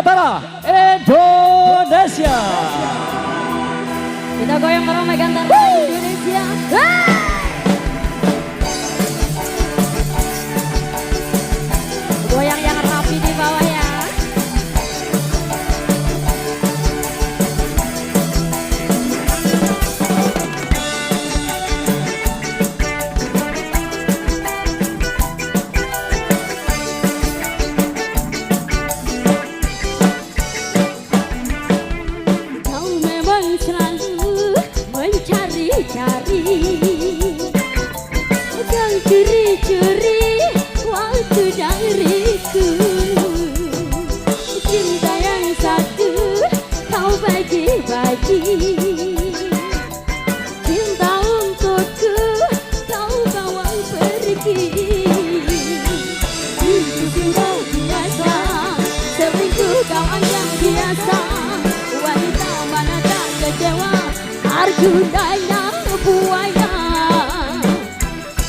Gantara Indonesia. Kita goyang bareng Gantara Indonesia. Goyang yang rapi di bawah ya. Cari dan curi-curi waktu dariku, cinta yang satu kau bagi-bagi, cinta untukku kau bawa pergi. Itu cinta biasa, selingkuh kawan yang biasa, wanita mana tak kecewa, Arjunanya buaya,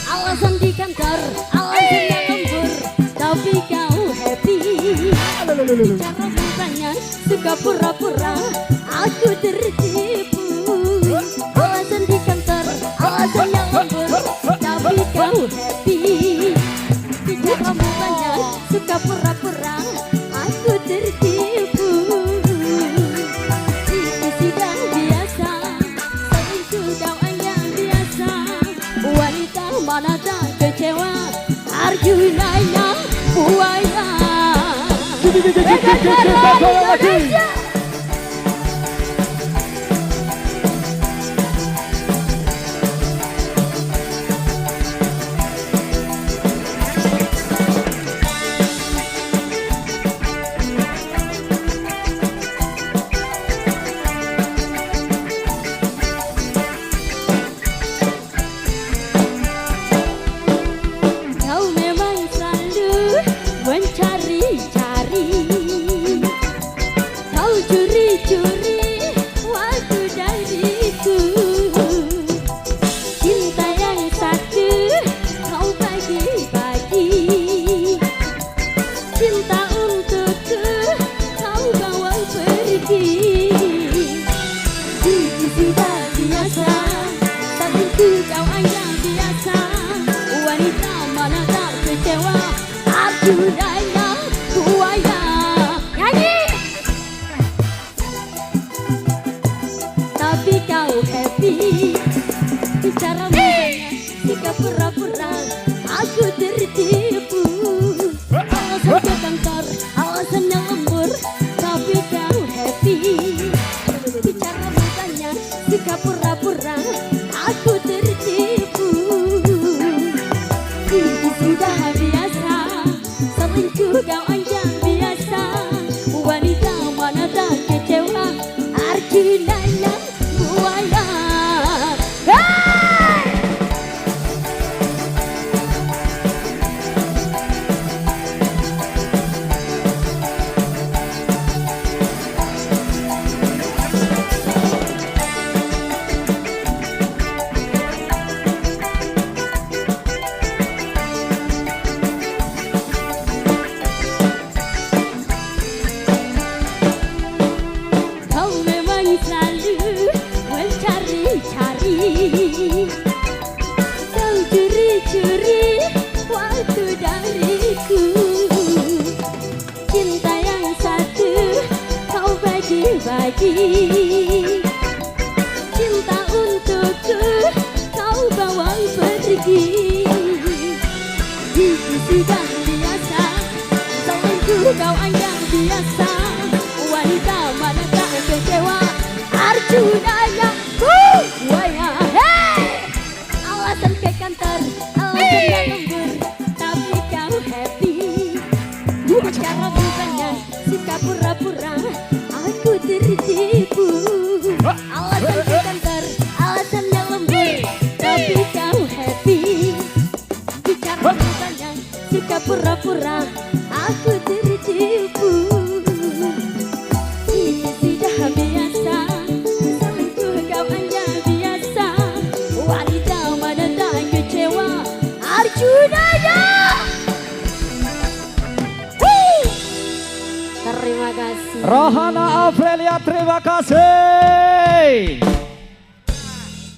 alasan di kantor, alasannya lembur, tapi kau happy. Cara mukanya suka pura-pura, aku tertipu. Alasan di kantor, alasannya lembur, tapi kau happy. Cara mukanya suka pura-pura, aku tertipu. Itu sudah biasa, wanita mana tak kecewa, Arjunanya buaya. Indonesia. Mencari-cari, kau curi-curi waktu dariku, cinta yang satu kau bagi-bagi, cinta untukku kau bawa pergi. Itu sudah biasa, tapi kau hanya biasa, wanita mana tak kecewa, Arjunanya buaya. Nyanyi. Tapi kau happy, bicara mukanya sikap pura-pura, aku tertipu. Alasan ke kantor, alasannya lembur, tapi kau happy. Bicara mukanya sikap pura-pura, aku tertipu. Itu sudah biasa, selingkuh kau anjang biasa, wanita mana tak kecewa, Arjunanya buaya. Selalu mencari-cari, kau curi-curi waktu dariku, cinta yang satu kau bagi-bagi, cinta untukku kau bawa pergi. Itu sudah biasa, selingkuh kau anjang biasa, wanita mana tak kecewa, Arjunanya buaya. Hey! Alasan ke kantor, alasannya lembur, tapi kau happy. Cara mukanya suka pura-pura, aku tertipu. Alasan ke kantor, alasannya lembur, tapi kau happy. Cara mukanya suka pura-pura, aku tertipu. Itu sudah biasa, selingkuh kau hanya biasa, wanita mana tak kecewa, Arjunanya. Terima kasih. Rohana Aprilia terima kasih.